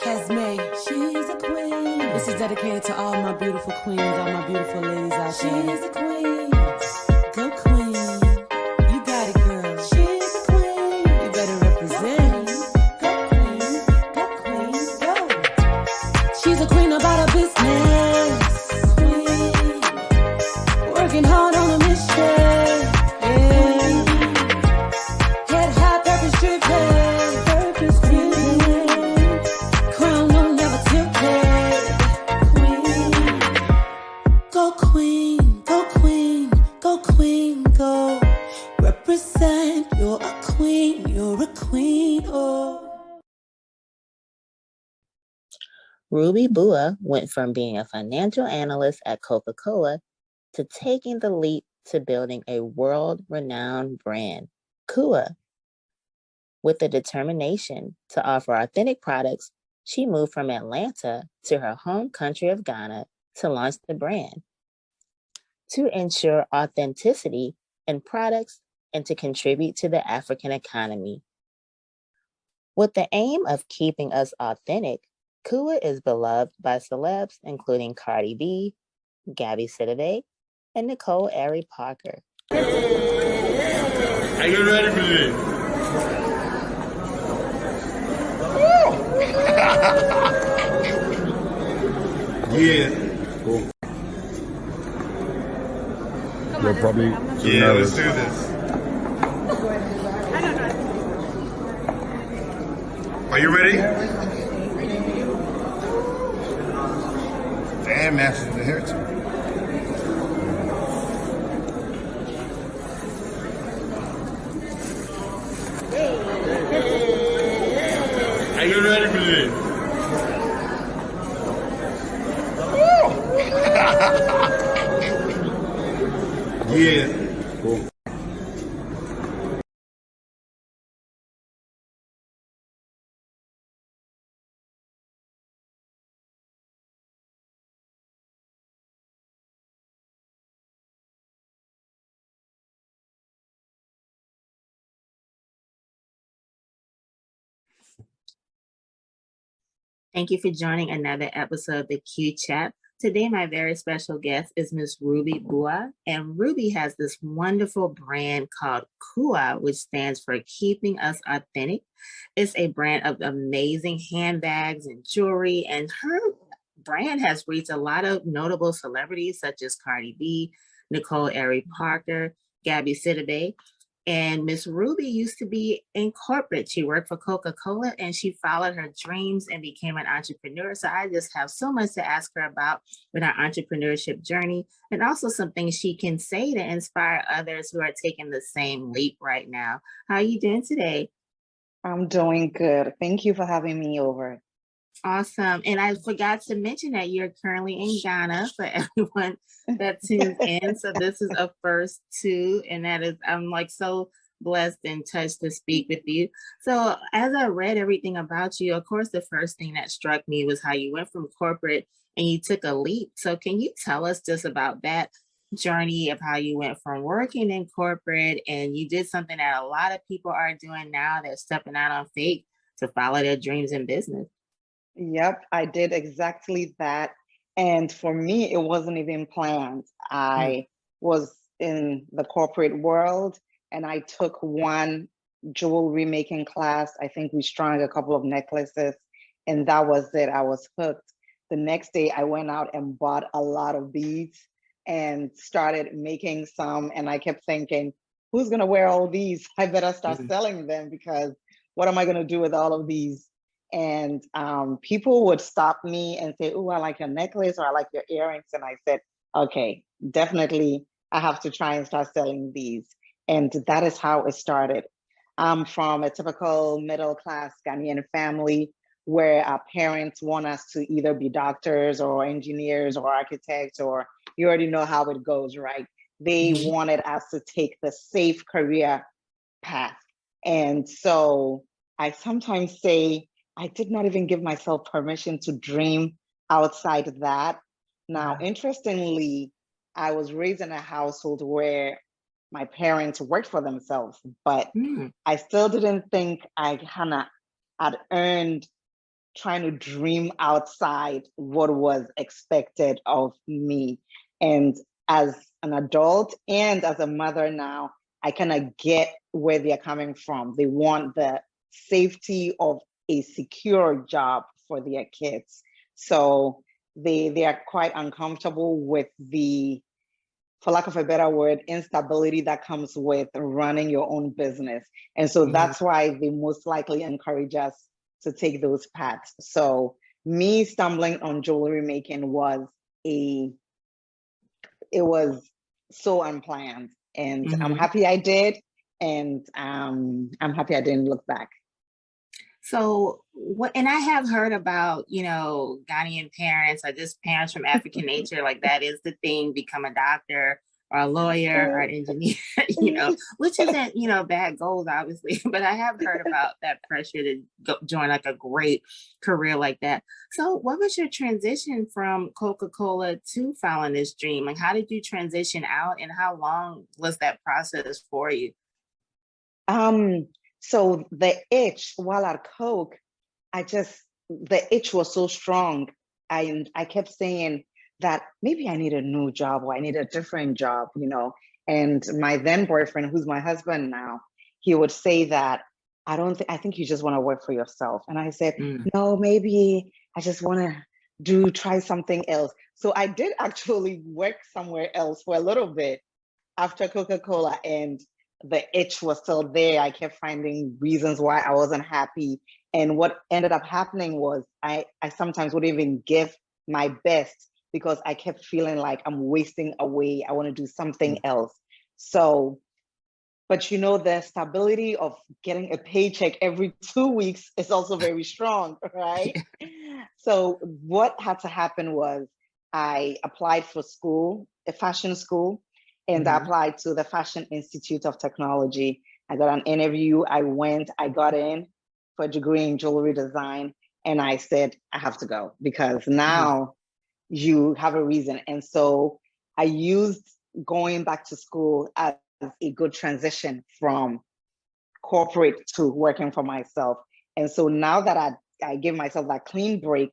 Handmade. She's a queen. This is dedicated to all my beautiful queens, all my beautiful ladies out there. She's a queen. Go queen. You got it, girl. She's a queen. You better represent. Go queen. Go queen. Go. She's a queen about her business. Queen. Working hard on a mission. Yeah. Head high, purpose driven. Purpose driven. Crown will never tilted. Queen. Go queen. Go queen. Go queen. Go. Represent. You're a queen. You're a queen. Oh. Ruby Buah went from being a financial analyst at Coca-Cola to taking the leap to building a world-renowned brand, Kuu-Ahh. With the determination to offer authentic products, she moved from Atlanta to her home country of Ghana to launch the brand. To ensure authenticity in products and to contribute to the African economy. With the aim of keeping us authentic, Kuu-Ahh is beloved by celebs including Cardi B, Gabby Sidibe, and Nicole Ari Parker. Are you ready for this? Yeah. Cool. You're probably Yeah, let's do this. Are you ready? Damn, matches the hair too. Are you ready for this? Yeah. cool. Thank you for joining another episode of the Q Chat. Today, my very special guest is Miss Ruby Buah, and Ruby has this wonderful brand called Kuu-Ahh, which stands for Keeping Us Authentic. It's a brand of amazing handbags and jewelry, and her brand has reached a lot of notable celebrities such as Cardi B, Nicole Ari Parker, Gabby Sidibe. And Miss Ruby used to be in corporate. She worked for Coca-Cola and she followed her dreams and became an entrepreneur. So I just have so much to ask her about with our entrepreneurship journey and also some things she can say to inspire others who are taking the same leap right now. How are you doing today? I'm doing good. Thank you for having me over. Awesome. And I forgot to mention that you're currently in Ghana for everyone that tunes in. So this is a first too. And that is, I'm like so blessed and touched to speak with you. So as I read everything about you, of course, the first thing that struck me was how you went from corporate and you took a leap. So can you tell us just about that journey of how you went from working in corporate and you did something that a lot of people are doing now? They're stepping out on faith to follow their dreams in business. Yep, I did exactly that. And for me, it wasn't even planned. I was in the corporate world and I took one jewelry making class. I think we strung a couple of necklaces and that was it. I was hooked. The next day I went out and bought a lot of beads and started making some. And I kept thinking, who's gonna wear all these? I better start selling them because what am I gonna do with all of these? And people would stop me and say, oh, I like your necklace or I like your earrings. And I said, okay, definitely I have to try and start selling these. And that is how it started. I'm from a typical middle-class Ghanaian family where our parents want us to either be doctors or engineers or architects, or you already know how it goes, right? They wanted us to take the safe career path. And so I sometimes say, I did not even give myself permission to dream outside that. Now, interestingly, I was raised in a household where my parents worked for themselves, but I still didn't think I had earned trying to dream outside what was expected of me. And as an adult and as a mother now, I kind of get where they're coming from. They want the safety of a secure job for their kids. So they are quite uncomfortable with the, for lack of a better word, instability that comes with running your own business. And so that's why they most likely encourage us to take those paths. So me stumbling on jewelry making was so unplanned, and I'm happy I did. And I'm happy I didn't look back. So what, and I have heard about, Ghanaian parents or just parents from African nature, like that is the thing, become a doctor or a lawyer or an engineer, which isn't, bad goals, obviously, but I have heard about that pressure to join like a great career like that. So what was your transition from Coca-Cola to following this dream? Like, how did you transition out, and how long was that process for you? So the itch while at Coke, the itch was so strong. I kept saying that maybe I need a new job, or I need a different job, And my then boyfriend, who's my husband now, he would say that, I think you just want to work for yourself. And I said, no, maybe I just want to try something else. So I did actually work somewhere else for a little bit after Coca-Cola, and the itch was still there. I kept finding reasons why I wasn't happy. And what ended up happening was I sometimes wouldn't even give my best because I kept feeling like I'm wasting away. I want to do something else. So, but the stability of getting a paycheck every 2 weeks is also very strong, right? So what had to happen was I applied for school, a fashion school, and I applied to the Fashion Institute of Technology. I got an interview. I went, I got in for a degree in jewelry design. And I said, I have to go because now you have a reason. And so I used going back to school as a good transition from corporate to working for myself. And so now that I give myself that clean break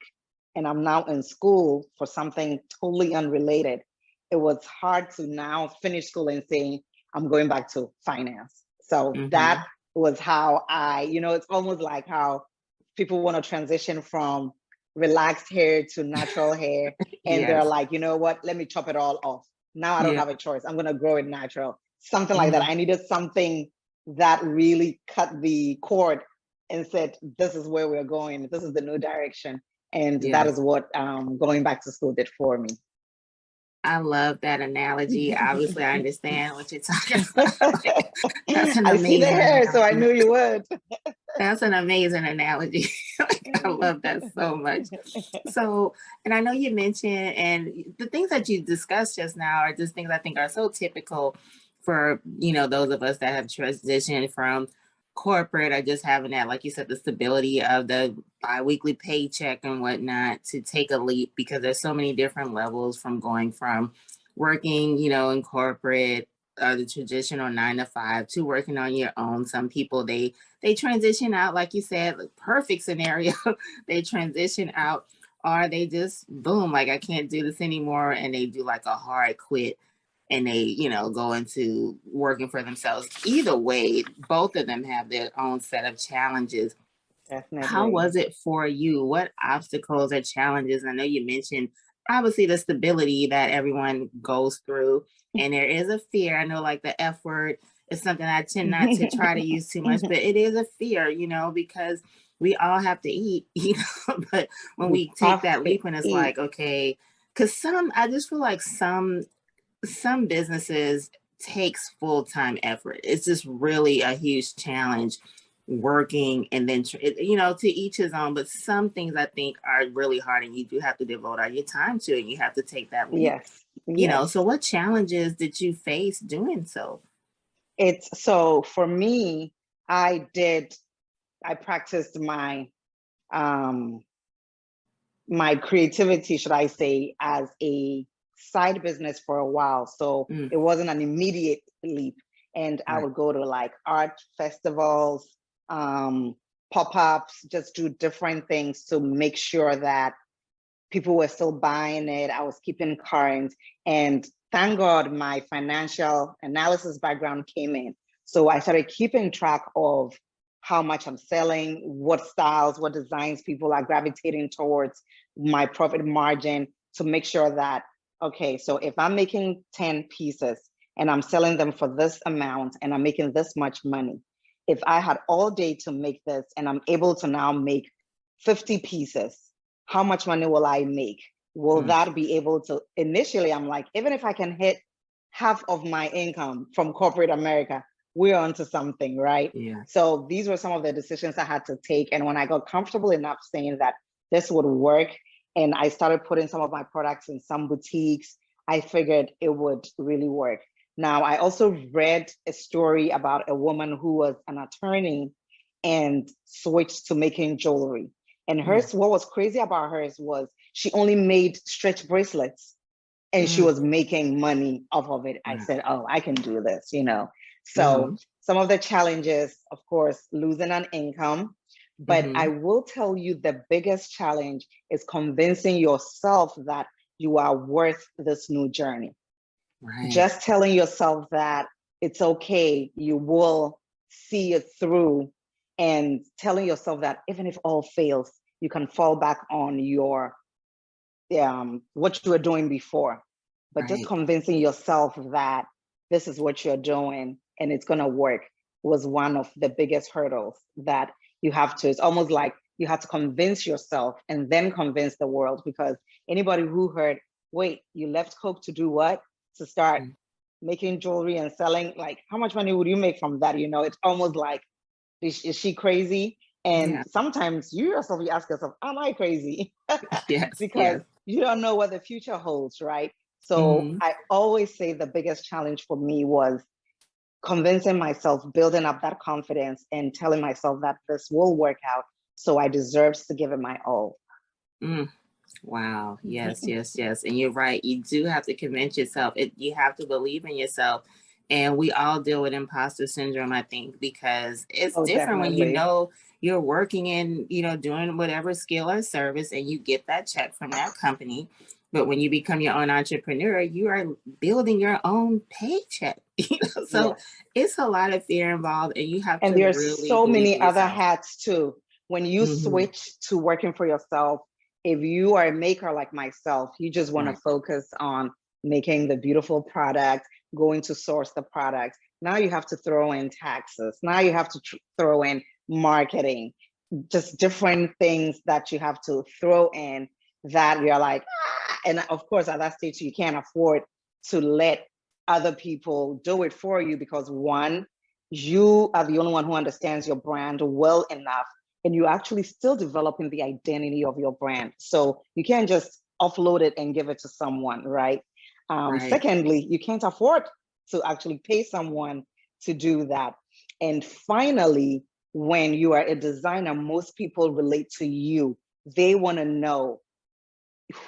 and I'm now in school for something totally unrelated, it was hard to now finish school and say, I'm going back to finance. So that was how it's almost like how people want to transition from relaxed hair to natural hair. And they're like, you know what, let me chop it all off. Now I don't have a choice. I'm going to grow it natural. Something like that. I needed something that really cut the cord and said, this is where we're going. This is the new direction. And that is what going back to school did for me. I love that analogy. Obviously, I understand what you're talking about. That's an amazing. I see the hair, analogy. so I knew you would. That's an amazing analogy. I love that so much. So, and I know you mentioned, and the things that you discussed just now are just things I think are so typical for, those of us that have transitioned from corporate or just having that, like you said, the stability of the bi-weekly paycheck and whatnot, to take a leap, because there's so many different levels from going from working, in corporate, the traditional 9 to 5, to working on your own. Some people, they transition out, like you said, perfect scenario. They transition out, or they just boom, like I can't do this anymore, and they do like a hard quit, and they, go into working for themselves. Either way, both of them have their own set of challenges. Definitely. How was it for you? What obstacles or challenges? I know you mentioned obviously the stability that everyone goes through, and there is a fear. I know, like the F word is something I tend not to try to use too much, but it is a fear, because we all have to eat, but when we take that leap and it's like, okay, because I just feel like some businesses takes full-time effort. It's just really a huge challenge working, and then to each his own, but some things I think are really hard, and you do have to devote all your time to it, and you have to take that leap. So what challenges did you face doing so? So for me, I practiced my my creativity, should I say, as a side business for a while. So it wasn't an immediate leap. And I would go to like art festivals, pop-ups, just do different things to make sure that people were still buying it. I was keeping current. And thank God my financial analysis background came in. So I started keeping track of how much I'm selling, what styles, what designs people are gravitating towards, my profit margin, to make sure that, okay, so if I'm making 10 pieces and I'm selling them for this amount and I'm making this much money, if I had all day to make this and I'm able to now make 50 pieces, how much money will I make? Will that be able to, initially, I'm like, even if I can hit half of my income from corporate America, we're onto something, right? Yeah. So these were some of the decisions I had to take. And when I got comfortable enough saying that this would work, and I started putting some of my products in some boutiques, I figured it would really work. Now, I also read a story about a woman who was an attorney and switched to making jewelry. And hers, what was crazy about hers was she only made stretch bracelets and she was making money off of it. I said, oh, I can do this, you know? So some of the challenges, of course, losing an income, but I will tell you the biggest challenge is convincing yourself that you are worth this new journey. Right. Just telling yourself that it's okay, you will see it through, and telling yourself that even if all fails, you can fall back on your what you were doing before. But just convincing yourself that this is what you're doing and it's gonna work was one of the biggest hurdles that you have to, it's almost like you have to convince yourself and then convince the world, because anybody who heard, wait, you left Coke to do what? To start making jewelry and selling, like how much money would you make from that? You know, it's almost like, is she crazy? And sometimes you yourself, you ask yourself, am I crazy? Because you don't know what the future holds, right? So I always say the biggest challenge for me was convincing myself, building up that confidence and telling myself that this will work out. So I deserve to give it my all. Wow. Yes, yes, yes. And you're right. You do have to convince yourself. You have to believe in yourself. And we all deal with imposter syndrome, I think, because it's different when you know you're working in, you know, doing whatever skill or service and you get that check from that company. But when you become your own entrepreneur, you are building your own paycheck. You know? So it's a lot of fear involved, and you have to there's really so many believe other yourself. hats too. When you switch to working for yourself, if you are a maker like myself, you just want to focus on making the beautiful product, going to source the product. Now you have to throw in taxes. Now you have to throw in marketing, just different things that you have to throw in that you're like, and of course, at that stage, you can't afford to let other people do it for you, because one, you are the only one who understands your brand well enough, and you're actually still developing the identity of your brand. So you can't just offload it and give it to someone, right? Secondly, you can't afford to actually pay someone to do that. And finally, when you are a designer, most people relate to you. They want to know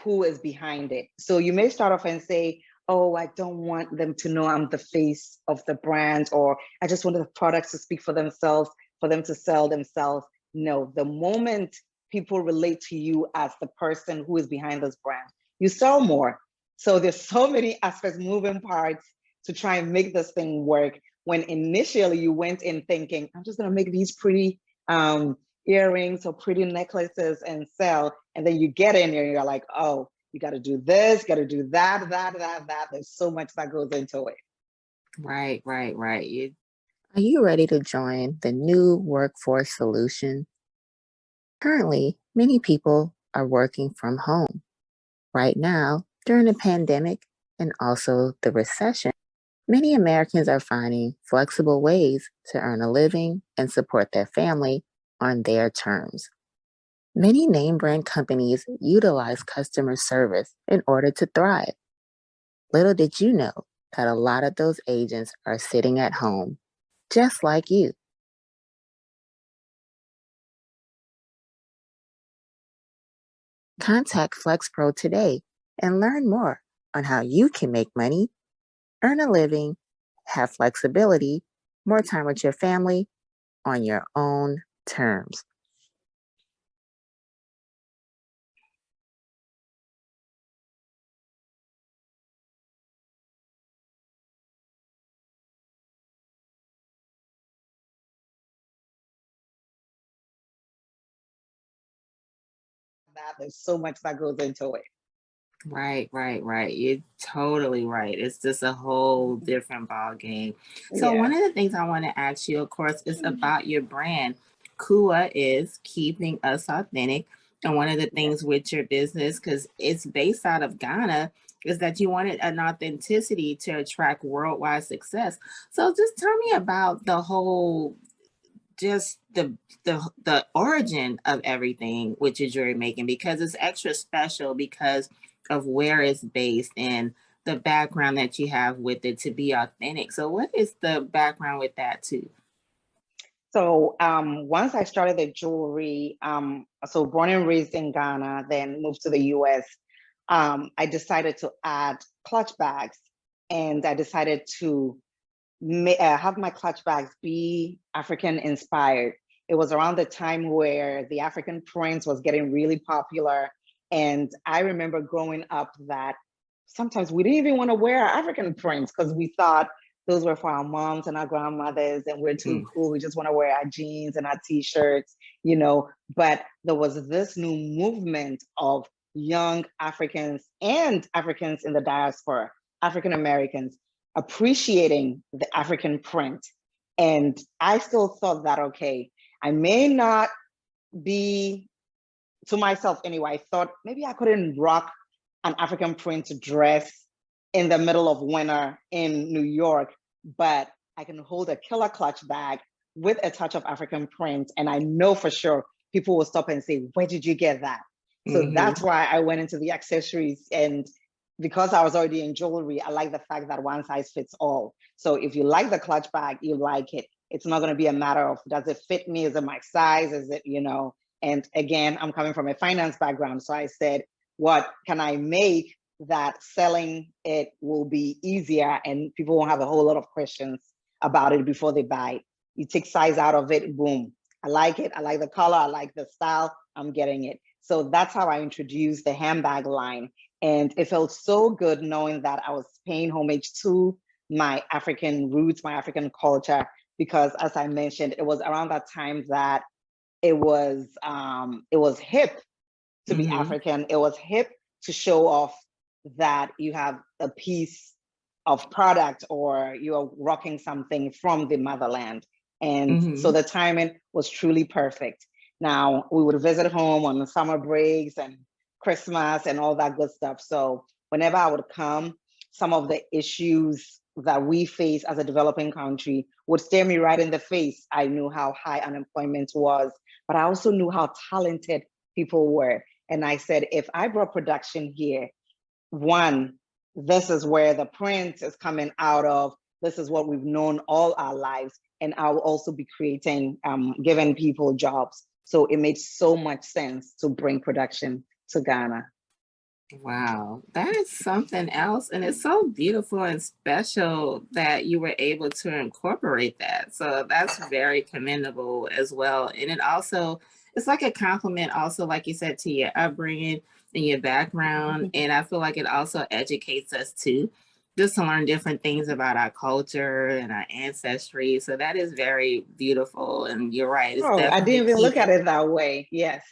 who is behind it. So you may start off and say, oh, I don't want them to know I'm the face of the brand, or I just wanted the products to speak for themselves, for them to sell themselves. No, the moment people relate to you as the person who is behind this brand, you sell more. So there's so many aspects, moving parts to try and make this thing work. When initially you went in thinking, I'm just gonna make these pretty earrings or pretty necklaces and sell. And then you get in there and you're like, oh, you got to do this, got to do that. There's so much that goes into it. Right. Are you ready to join the new workforce solution? Currently, many people are working from home. Right now, during the pandemic and also the recession, many Americans are finding flexible ways to earn a living and support their family on their terms. Many name brand companies utilize customer service in order to thrive. Little did you know that a lot of those agents are sitting at home, just like you. Contact FlexPro today and learn more on how you can make money, earn a living, have flexibility, more time with your family on your own terms. that. There's so much that goes into it. Right, right, right. You're totally right. It's just a whole different ball game. So one Yeah. of the things I want to ask you, of course, is about your brand. Kuu-Ahh is keeping us authentic. And one of the Yeah. things with your business, because it's based out of Ghana, is that you wanted an authenticity to attract worldwide success. So just tell me about the whole, just the origin of everything with your jewelry making, because it's extra special because of where it's based and the background that you have with it to be authentic. So what is the background with that too? So once I started the jewelry, so born and raised in Ghana, then moved to the US, I decided to add clutch bags, and I decided to have my clutch bags be African inspired. It was around the time where the African prince was getting really popular. And I remember growing up that sometimes we didn't even want to wear our African prints because we thought those were for our moms and our grandmothers, and we're too cool. We just want to wear our jeans and our t-shirts, you know. But there was this new movement of young Africans and Africans in the diaspora, African Americans, appreciating the African print. And I still thought that, okay, I may not be, to myself anyway, I thought maybe I couldn't rock an African print dress in the middle of winter in New York, but I can hold a killer clutch bag with a touch of African print. And I know for sure people will stop and say, where did you get that? So that's why I went into the accessories. And because I was already in jewelry, I like the fact that one size fits all. So if you like the clutch bag, you like it. It's not going to be a matter of, does it fit me? Is it my size? Is it, you know? And again, I'm coming from a finance background. So I said, what can I make that selling it will be easier and people won't have a whole lot of questions about it before they buy it? You take size out of it, boom. I like it. I like the color. I like the style. I'm getting it. So that's how I introduced the handbag line. And it felt so good knowing that I was paying homage to my African roots, my African culture, because as I mentioned, it was around that time that it was hip to be African. It was hip to show off that you have a piece of product or you're rocking something from the motherland. And so the timing was truly perfect. Now, we would visit home on the summer breaks and Christmas and all that good stuff. So whenever I would come, some of the issues that we face as a developing country would stare me right in the face. I knew how high unemployment was, but I also knew how talented people were. And I said, if I brought production here, one, this is where the print is coming out of. This is what we've known all our lives. And I'll also be creating, giving people jobs. So it made so much sense to bring production to Ghana. Wow, that is something else. And it's so beautiful and special that you were able to incorporate that. So that's very commendable as well. And it also, it's like a compliment also, like you said, to your upbringing and your background. And I feel like it also educates us too, just to learn different things about our culture and our ancestry. So that is very beautiful. And you're right. It's I didn't even look at it that way. Yes.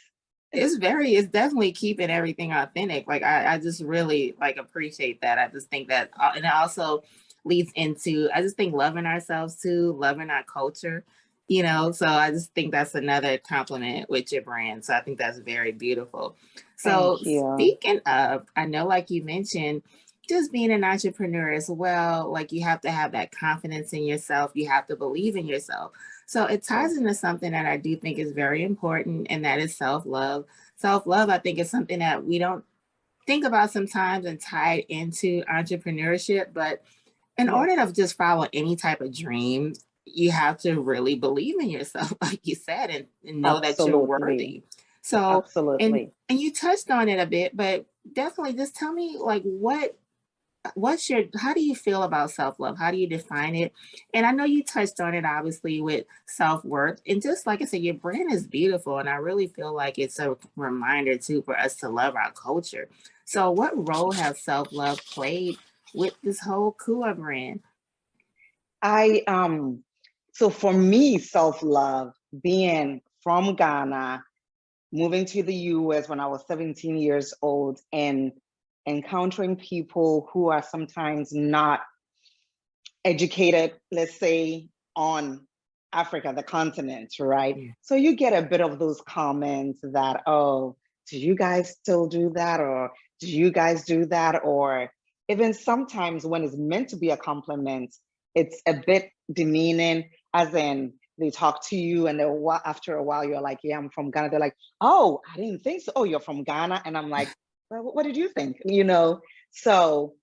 It's definitely keeping everything authentic. Like I just really like appreciate that. I just think that, and it also leads into, I just think loving ourselves too, loving our culture, you know? So I just think that's another compliment with your brand. So I think that's very beautiful. So Thank you. speaking of, I know, like you mentioned, just being an entrepreneur as well, like you have to have that confidence in yourself. You have to believe in yourself. So it ties into something that I do think is very important, and that is self-love. Self-love, I think, is something that we don't think about sometimes and tie it into entrepreneurship. But in order to just follow any type of dream, you have to really believe in yourself, like you said, and know that you're worthy. So, and you touched on it a bit, but definitely just tell me, like, how do you feel about self-love? How do you define it? And I know you touched on it obviously with self-worth, and just like I said, your brand is beautiful, and I really feel like it's a reminder too for us to love our culture. So what role has self-love played with this whole Kuu-Ahh brand? So for me, self-love, being from Ghana, moving to the US when I was 17 years old and encountering people who are sometimes not educated, let's say, on Africa, the continent, right? Yeah. So you get a bit of those comments that, oh, do you guys still do that? Or do you guys do that? Or even sometimes when it's meant to be a compliment, it's a bit demeaning, as in they talk to you and after a while you're like, yeah, I'm from Ghana. They're like, oh, I didn't think so. Oh, you're from Ghana. And I'm like, well, what did you think? You know? So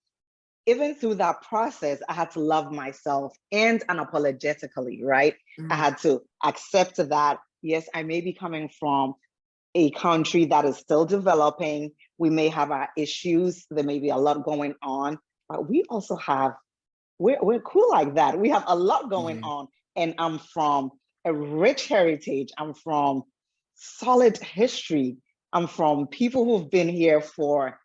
even through that process, I had to love myself and unapologetically, right? I had to accept that, yes, I may be coming from a country that is still developing. We may have our issues. There may be a lot going on, but we also have, we're cool like that. We have a lot going on. And I'm from a rich heritage. I'm from solid history. I'm from people who've been here for,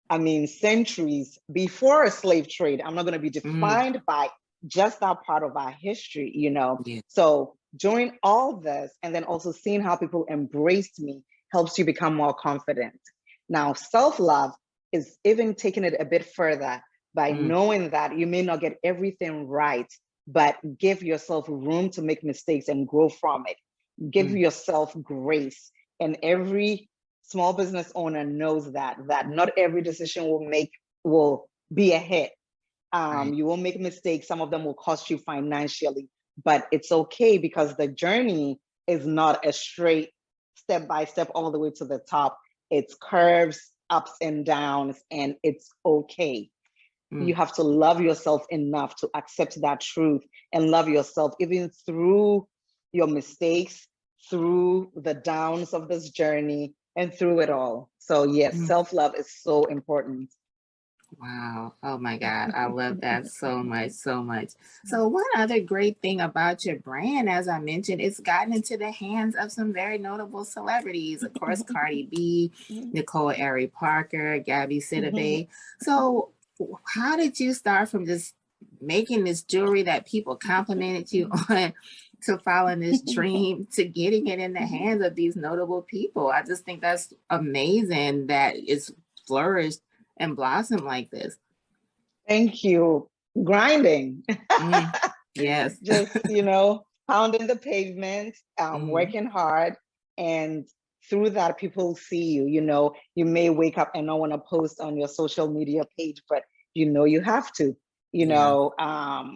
I mean, centuries before a slave trade. I'm not going to be defined by just that part of our history, you know? Yeah. So during all this, and then also seeing how people embraced me helps you become more confident. Now, self-love is even taking it a bit further by knowing that you may not get everything right, but give yourself room to make mistakes and grow from it. Give yourself grace. And every small business owner knows that not every decision will be a hit. You will make mistakes. Some of them will cost you financially, but it's okay because the journey is not a straight step by step all the way to the top. It's curves, ups and downs, and it's okay. You have to love yourself enough to accept that truth and love yourself even through your mistakes, through the downs of this journey, and through it all. So yes, self-love is so important. Wow. Oh my God. I love that so much, so much. So one other great thing about your brand, as I mentioned, it's gotten into the hands of some very notable celebrities. Of course, Cardi B, Nicole Ari Parker, Gabby Sidibe. So how did you start from just making this jewelry that people complimented you on to following this dream to getting it in the hands of these notable people? I just think that's amazing that it's flourished and blossom like this. Thank you. Grinding. Yes. Just, you know, pounding the pavement, working hard. And through that, people see you. You know, you may wake up and not want to post on your social media page, but you know you have to, you know.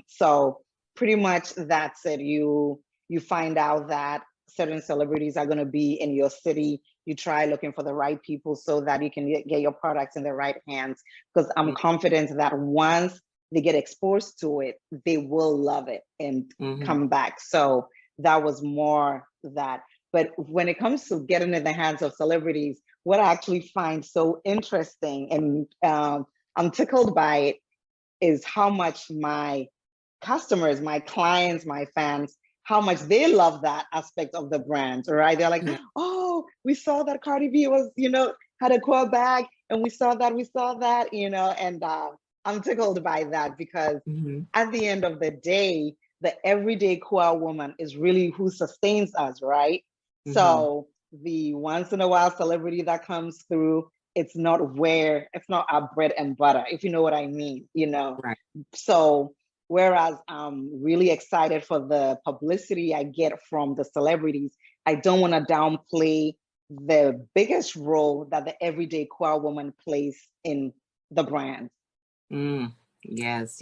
So pretty much that's it. You find out that certain celebrities are going to be in your city. You try looking for the right people so that you can get your products in the right hands. Because I'm confident that once they get exposed to it, they will love it and come back. So that was more that. But when it comes to getting in the hands of celebrities, what I actually find so interesting and I'm tickled by it is how much my customers, my clients, my fans, how much they love that aspect of the brand, right? They're like, oh, we saw that Cardi B was, you know, had a Kuu-Ahh bag and we saw that, you know, and I'm tickled by that because at the end of the day, the everyday Kuu-Ahh woman is really who sustains us, right? So the once in a while celebrity that comes through, it's not our bread and butter, if you know what I mean, you know? Right. So whereas I'm really excited for the publicity I get from the celebrities, I don't want to downplay the biggest role that the everyday Kuu-Ahh woman plays in the brand. Yes.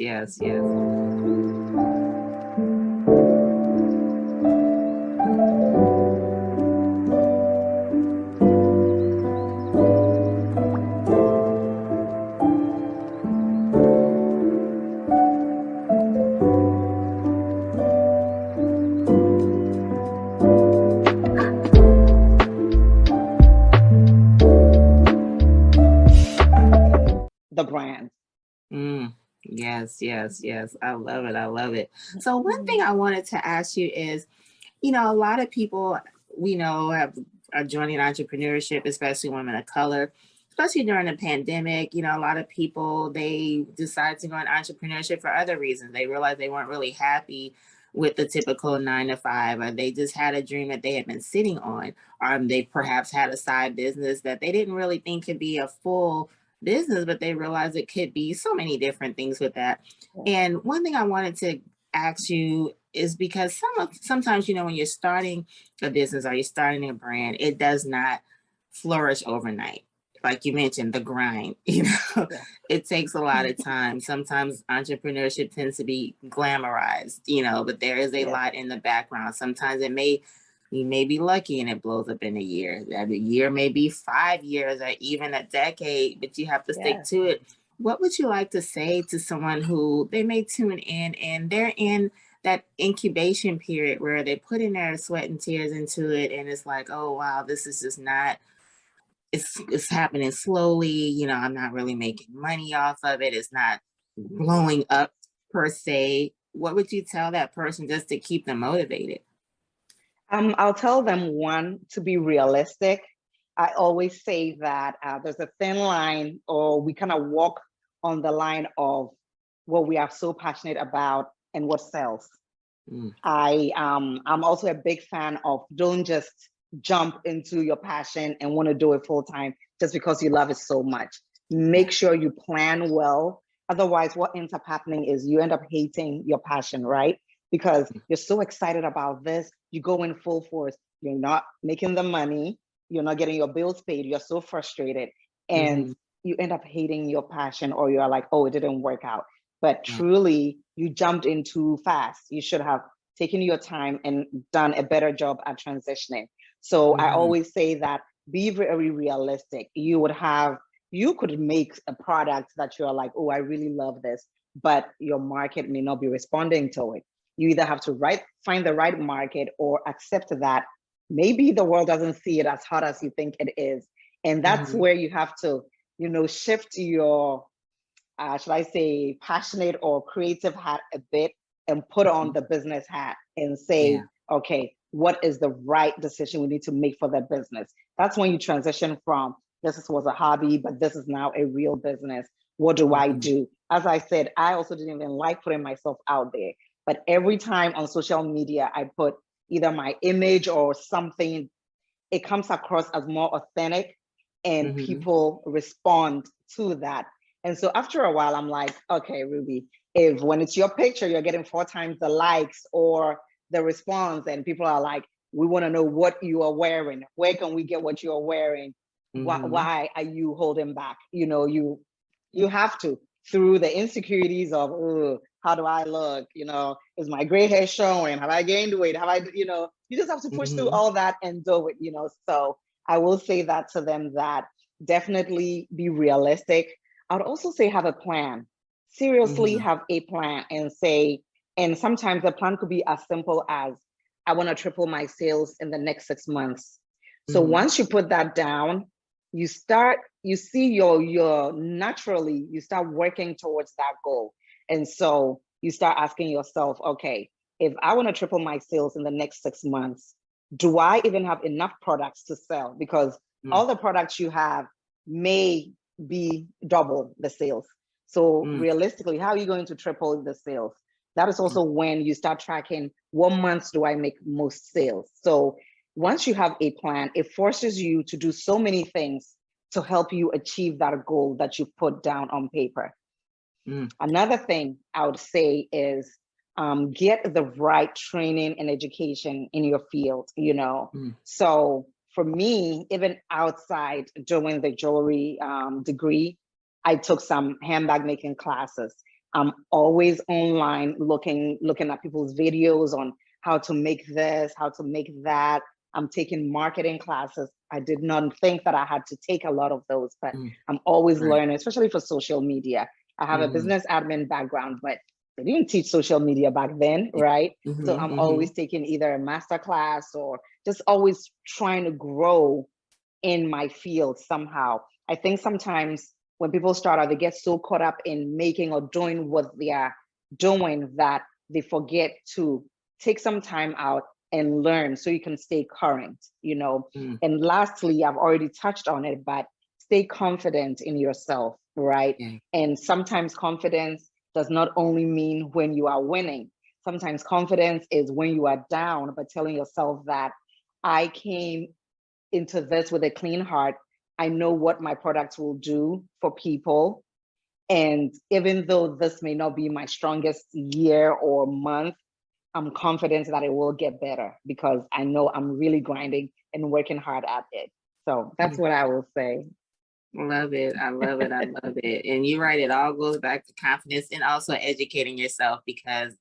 The brand. Yes. I love it. So one thing I wanted to ask you is, you know, a lot of people we know are joining entrepreneurship, especially women of color, especially during the pandemic. You know, a lot of people, they decide to go in entrepreneurship for other reasons. They realize they weren't really happy with the typical 9 to 5, or they just had a dream that they had been sitting on, or they perhaps had a side business that they didn't really think could be a full business, but they realized it could be so many different things with that. And one thing I wanted to ask you is because sometimes, you know, when you're starting a business or you're starting a brand, it does not flourish overnight. Like you mentioned, the grind, you know, it takes a lot of time. Sometimes entrepreneurship tends to be glamorized, you know, but there is a lot in the background. Sometimes you may be lucky and it blows up in a year. That a year may be 5 years or even a decade, but you have to stick to it. What would you like to say to someone who they may tune in and they're in that incubation period where they put in their sweat and tears into it, and it's like, oh wow, this is just not, it's happening slowly, you know, I'm not really making money off of it, it's not blowing up per se. What would you tell that person just to keep them motivated? I'll tell them, one, to be realistic. I always say that there's a thin line, or we kind of walk on the line of what we are so passionate about and what sells. I'm also a big fan of don't just jump into your passion and want to do it full time just because you love it so much. Make sure you plan well. Otherwise, what ends up happening is you end up hating your passion, right? Because you're so excited about this, you go in full force, you're not making the money, you're not getting your bills paid, you're so frustrated, and you end up hating your passion, or you're like, oh, it didn't work out. But truly, you jumped in too fast. You should have taken your time and done a better job at transitioning. So I always say that be very realistic. You could make a product that you're like, oh, I really love this, but your market may not be responding to it. You either have to find the right market or accept that maybe the world doesn't see it as hot as you think it is. And that's where you have to, you know, shift your, should I say, passionate or creative hat a bit and put on the business hat and say, okay, what is the right decision we need to make for that business? That's when you transition from this was a hobby, but this is now a real business. What do I do? As I said, I also didn't even like putting myself out there. But every time on social media, I put either my image or something, it comes across as more authentic and people respond to that. And so after a while, I'm like, okay, Ruby, if when it's your picture, you're getting 4 times the likes or the response, and people are like, we want to know what you are wearing. Where can we get what you're wearing? Why are you holding back? You know, you have to, through the insecurities of, oh, how do I look? You know, is my gray hair showing? Have I gained weight? Have I, you know, you just have to push through all that and do it, you know. So I will say that to them, that definitely be realistic. I would also say have a plan. Seriously, have a plan and say, and sometimes the plan could be as simple as, I want to triple my sales in the next 6 months. So once you put that down, you see your naturally, you start working towards that goal. And so you start asking yourself, okay, if I want to triple my sales in the next 6 months, do I even have enough products to sell? Because all the products you have may be double the sales. So realistically, how are you going to triple the sales? That is also when you start tracking, what months do I make most sales? So once you have a plan, it forces you to do so many things to help you achieve that goal that you put down on paper. Another thing I would say is get the right training and education in your field, you know. So for me, even outside doing the jewelry degree, I took some handbag making classes. I'm always online looking at people's videos on how to make this, how to make that. I'm taking marketing classes. I did not think that I had to take a lot of those, but I'm always learning, especially for social media. I have a business admin background, but they didn't teach social media back then, right? So I'm always taking either a master class or just always trying to grow in my field somehow. I think sometimes when people start out, they get so caught up in making or doing what they are doing that they forget to take some time out and learn so you can stay current, you know. And lastly, I've already touched on it, but stay confident in yourself, right? And sometimes confidence does not only mean when you are winning. sometimes confidence is when you are down, but telling yourself that I came into this with a clean heart. I know what my products will do for people. And even though this may not be my strongest year or month, I'm confident that it will get better because I know I'm really grinding and working hard at it. So that's what I will say. Love it. I love it. I love it. And you're right. It all goes back to confidence and also educating yourself because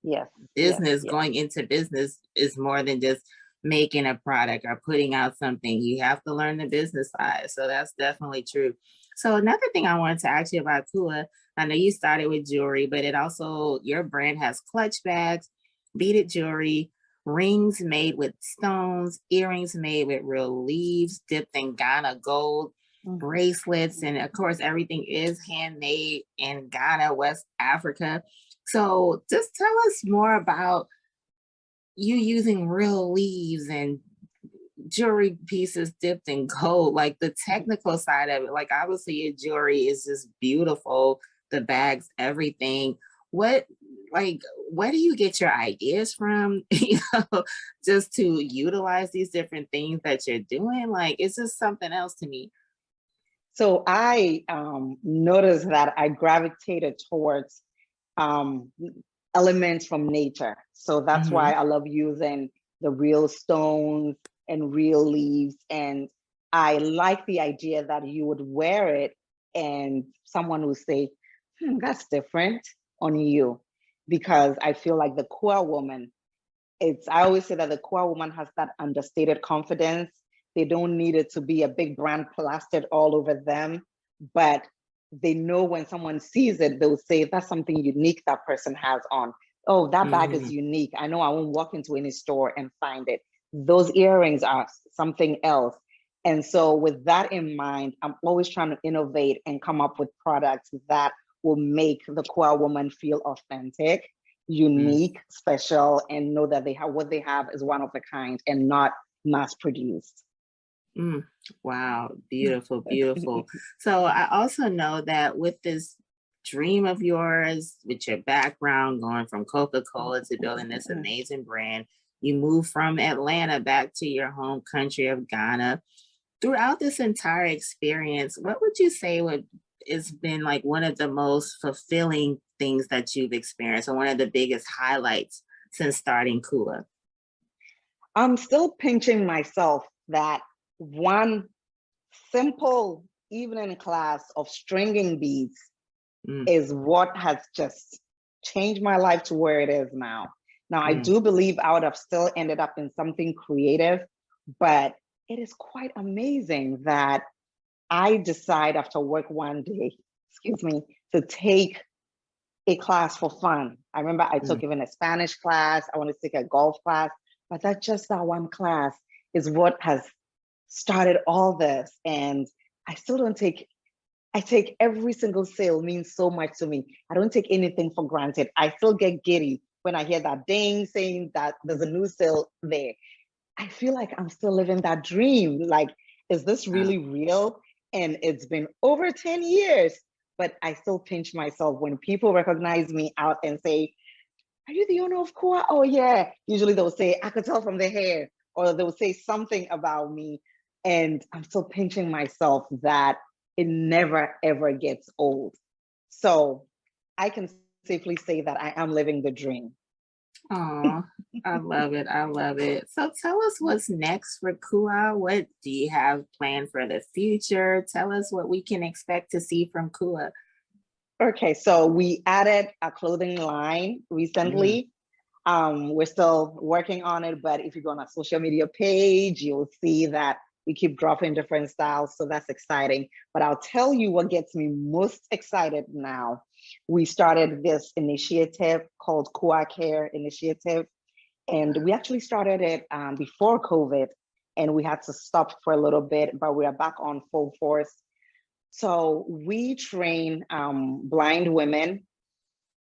going into business is more than just making a product or putting out something. You have to learn the business side. So that's definitely true. So another thing I wanted to ask you about Kuu-Ahh, I know you started with jewelry, but it also, your brand has clutch bags, beaded jewelry, rings made with stones, earrings made with real leaves dipped in Ghana gold, bracelets, and of course, everything is handmade in Ghana, West Africa. So just tell us more about you using real leaves and jewelry pieces dipped in gold, like the technical side of it. Like obviously your jewelry is just beautiful, the bags, everything. Where do you get your ideas from, just to utilize these different things that you're doing? Like, it's just something else to me. So I noticed that I gravitated towards elements from nature. So that's why I love using the real stones and real leaves. And I like the idea that you would wear it and someone would say, that's different on you. Because I feel like the Kuu-Ahh woman, I always say that the Kuu-Ahh woman has that understated confidence. They don't need it to be a big brand plastered all over them, but they know when someone sees it, they'll say that's something unique that person has on. Oh, that bag is unique. I know I won't walk into any store and find it. Those earrings are something else. And so with that in mind, I'm always trying to innovate and come up with products that will make the Kuu-Ahh woman feel authentic, unique, special, and know that what they have is one of a kind and not mass produced. Wow, beautiful, beautiful. So I also know that with this dream of yours, with your background going from Coca-Cola to building this amazing brand, you moved from Atlanta back to your home country of Ghana. Throughout this entire experience, what would you say has been like one of the most fulfilling things that you've experienced, or one of the biggest highlights since starting Kuu-Ahh? I'm still pinching myself that one simple evening class of stringing beads is what has just changed my life to where it is now. Now, I do believe I would have still ended up in something creative, but it is quite amazing that I decide after work one day, to take a class for fun. I remember I took even a Spanish class, I wanted to take a golf class, but that one class is what has started all this. And I still don't take, I take every single sale means so much to me. I don't take anything for granted. I still get giddy when I hear that ding saying that there's a new sale there. I feel like I'm still living that dream. Like, is this really real? And it's been over 10 years, but I still pinch myself when people recognize me out and say, are you the owner of Kuu-Ahh? Oh yeah. Usually they'll say, I could tell from the hair, or they'll say something about me. And I'm still pinching myself that it never, ever gets old. So I can safely say that I am living the dream. Oh, I love it. I love it. So tell us what's next for Kuu-Ahh. What do you have planned for the future? Tell us what we can expect to see from Kuu-Ahh. Okay, so we added a clothing line recently. We're still working on it, but if you go on our social media page, you'll see that we keep dropping different styles, so that's exciting. But I'll tell you what gets me most excited now. We started this initiative called Kuu-Ahh Care Initiative, and we actually started it before COVID, and we had to stop for a little bit, but we are back on full force. So we train blind women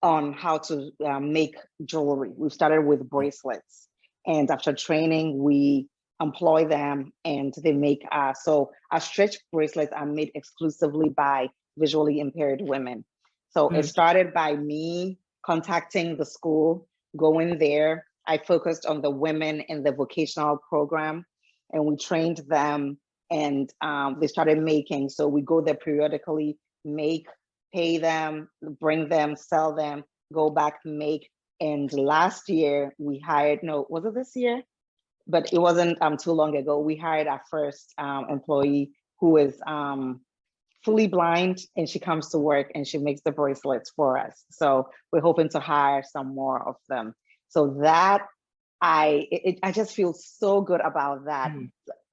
on how to make jewelry. We started with bracelets, and after training, we employ them and they make so our stretch bracelets are made exclusively by visually impaired women. So it started by me contacting the school, go in there. I focused on the women in the vocational program, and we trained them, and they started making. So we go there periodically, make, pay them, bring them, sell them, go back, make. And last year we hired, no, was it this year? But it wasn't too long ago. We hired our first employee who is fully blind, and she comes to work and she makes the bracelets for us. So we're hoping to hire some more of them. So that I just feel so good about that.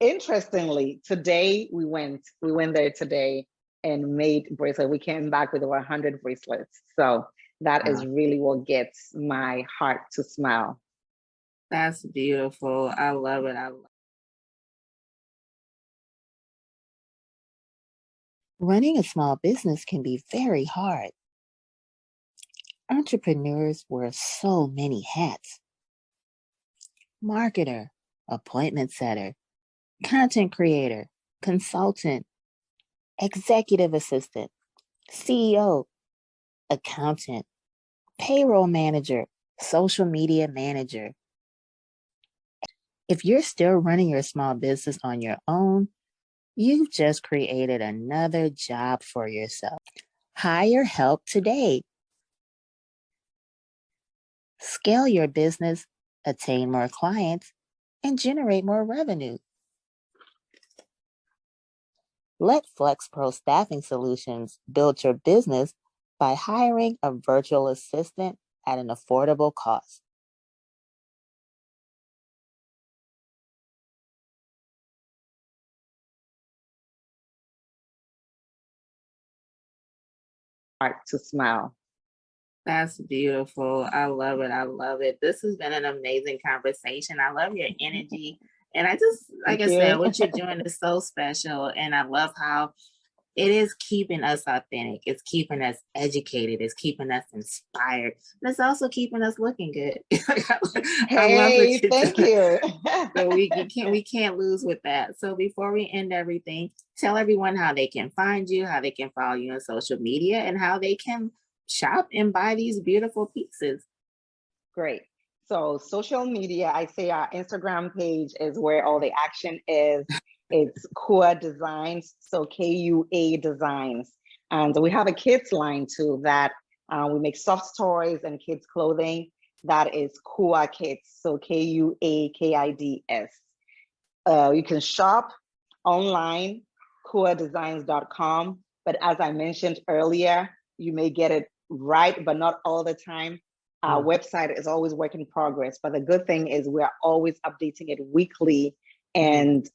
Interestingly, today we went there today and made bracelets. We came back with over 100 bracelets. So that is really what gets my heart to smile. That's beautiful. I love it. Running a small business can be very hard. Entrepreneurs wear so many hats: marketer, appointment setter, content creator, consultant, executive assistant, CEO, accountant, payroll manager, social media manager. If you're still running your small business on your own, you've just created another job for yourself. Hire help today. Scale your business, attain more clients, and generate more revenue. Let FlexPro Staffing Solutions build your business by hiring a virtual assistant at an affordable cost. Heart to smile. That's beautiful. I love it. I love it. This has been an amazing conversation. I love your energy. And I just, like I said, what you're doing is so special. And I love how it is keeping us authentic. It's keeping us educated. It's keeping us inspired. And it's also keeping us looking good. Hey, thank you. So we can't lose with that. So before we end everything, tell everyone how they can find you, how they can follow you on social media, and how they can shop and buy these beautiful pieces. Great. So social media, I say our Instagram page is where all the action is. It's Kuu-Ahh Designs, so KUA Designs. And we have a kids line too that we make soft toys and kids clothing. That is Kuu-Ahh Kids, so KUAKIDS. You can shop online, KUAHdesigns.com. But as I mentioned earlier, you may get it right, but not all the time. Our website is always work in progress. But the good thing is we are always updating it weekly. And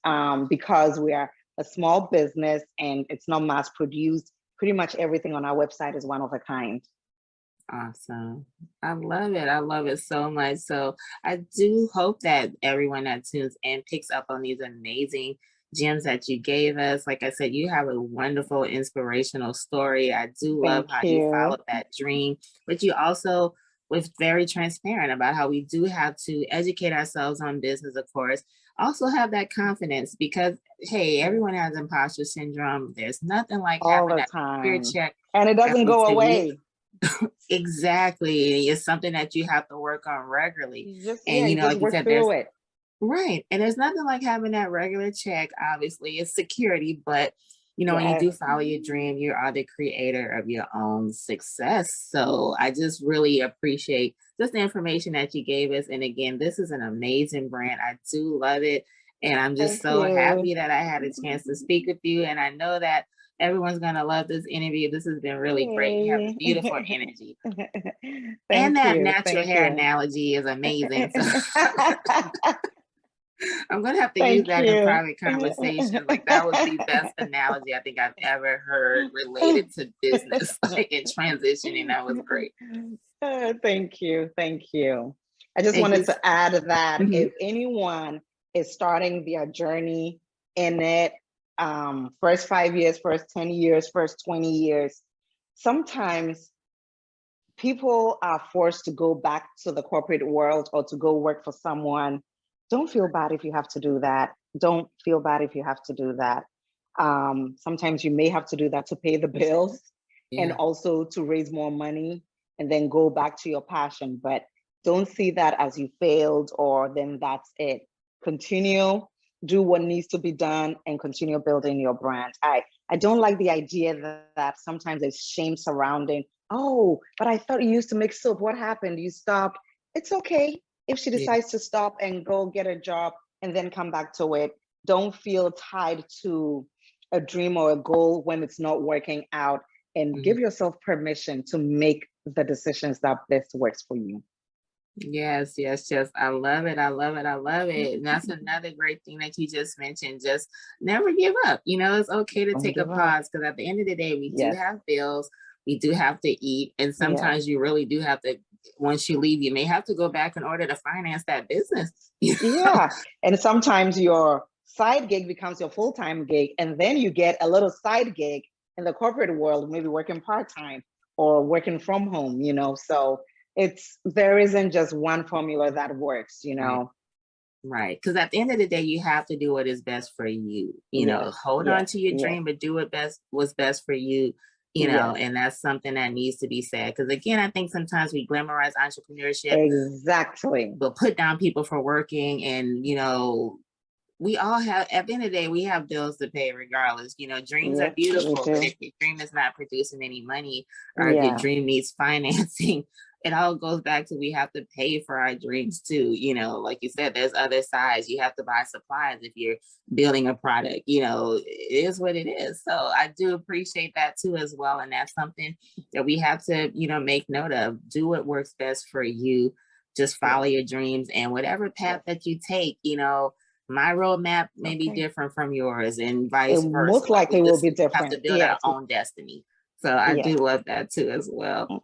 because we are a small business and it's not mass produced, pretty much everything on our website is one of a kind. Awesome. I love it. I love it so much. So I do hope that everyone that tunes in picks up on these amazing gems that you gave us. Like I said, you have a wonderful inspirational story. I do love how you followed that dream, but you also was very transparent about how we do have to educate ourselves on business, of course. Also have that confidence because, hey, everyone has imposter syndrome. There's nothing like having that fear check. And it doesn't go away. Exactly. It's something that you have to work on regularly. And you know, like you said, there's right. And there's nothing like having that regular check. Obviously, it's security, but you know, when you do follow your dream, you are the creator of your own success. So I just really appreciate just the information that you gave us. And again, this is an amazing brand. I do love it. And I'm just happy that I had a chance to speak with you. And I know that everyone's going to love this interview. This has been really great. You have a beautiful energy. And that natural hair analogy is amazing. So I'm going to have to use that in private conversation. Like that was the best analogy I think I've ever heard related to business, like in transitioning. That was great. Thank you. Thank you. I just wanted to add that if anyone is starting their journey in it, first 5 years, first 10 years, first 20 years, sometimes people are forced to go back to the corporate world or to go work for someone. Don't feel bad if you have to do that. Don't feel bad if you have to do that. Sometimes you may have to do that to pay the bills and also to raise more money and then go back to your passion. But Don't see that as you failed or then that's it. Continue, do what needs to be done, and continue building your brand. I don't like the idea that sometimes there's shame surrounding, oh, but I thought you used to make soap. What happened? You stopped. It's okay if she Yeah. decides to stop and go get a job and then come back to it. Don't feel tied to a dream or a goal when it's not working out, and give yourself permission to make the decisions that best works for you. Yes, yes, yes. I love it. I love it. I love it. And that's another great thing that you just mentioned. Just never give up. You know, it's okay to Don't take a give up. pause, because at the end of the day, we do Yes. have bills. We do have to eat. And sometimes you really do have to, once you leave, you may have to go back in order to finance that business. You know? Yeah. And sometimes your side gig becomes your full-time gig. And then you get a little side gig in the corporate world, maybe working part-time or working from home, you know. So there isn't just one formula that works, you know. Right. Because at the end of the day, you have to do what is best for you. You know, hold on to your dream, but do what's best for you, you know, and that's something that needs to be said. Because again, I think sometimes we glamorize entrepreneurship. Exactly. We'll put down people for working, and, you know, we all have, at the end of the day, we have bills to pay regardless. You know, dreams are beautiful, but if your dream is not producing any money, or if your dream needs financing, it all goes back to, we have to pay for our dreams too. You know, like you said, there's other sides. You have to buy supplies if you're building a product. You know, it is what it is. So I do appreciate that too as well. And that's something that we have to, you know, make note of. Do what works best for you. Just follow your dreams, and whatever path that you take, you know, my roadmap may be different from yours, and vice versa. Most likely will be different. We have to build our own destiny. So I do love that too as well.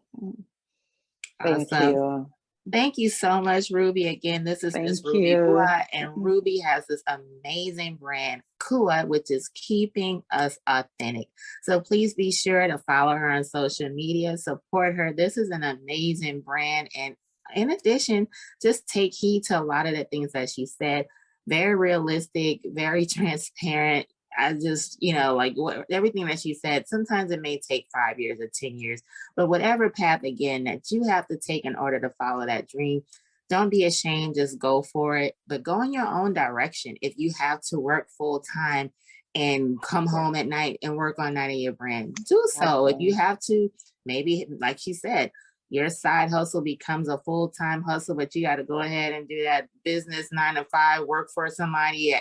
Thank you. Thank you so much, Ruby. Again, this is Miss Ruby Buah, and Ruby has this amazing brand, Kuu-Ahh, which is keeping us authentic. So please be sure to follow her on social media, support her. This is an amazing brand. And in addition, just take heed to a lot of the things that she said. Very realistic, very transparent. I just, you know, like everything that she said, sometimes it may take 5 years or 10 years, but whatever path, again, that you have to take in order to follow that dream, don't be ashamed, just go for it, but go in your own direction. If you have to work full time and come home at night and work on that in your brand, do so. If you have to, maybe, like she said, your side hustle becomes a full-time hustle, but you got to go ahead and do that business 9 to 5, work for somebody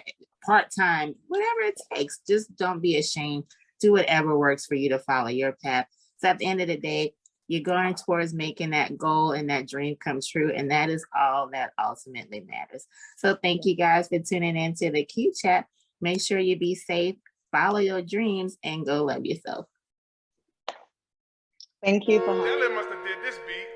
part-time, whatever it takes. Just don't be ashamed. Do whatever works for you to follow your path. So at the end of the day, you're going towards making that goal and that dream come true. And that is all that ultimately matters. So thank you guys for tuning into the Q Chat. Make sure you be safe, follow your dreams, and go love yourself. Thank you for having me. Must have did this beat.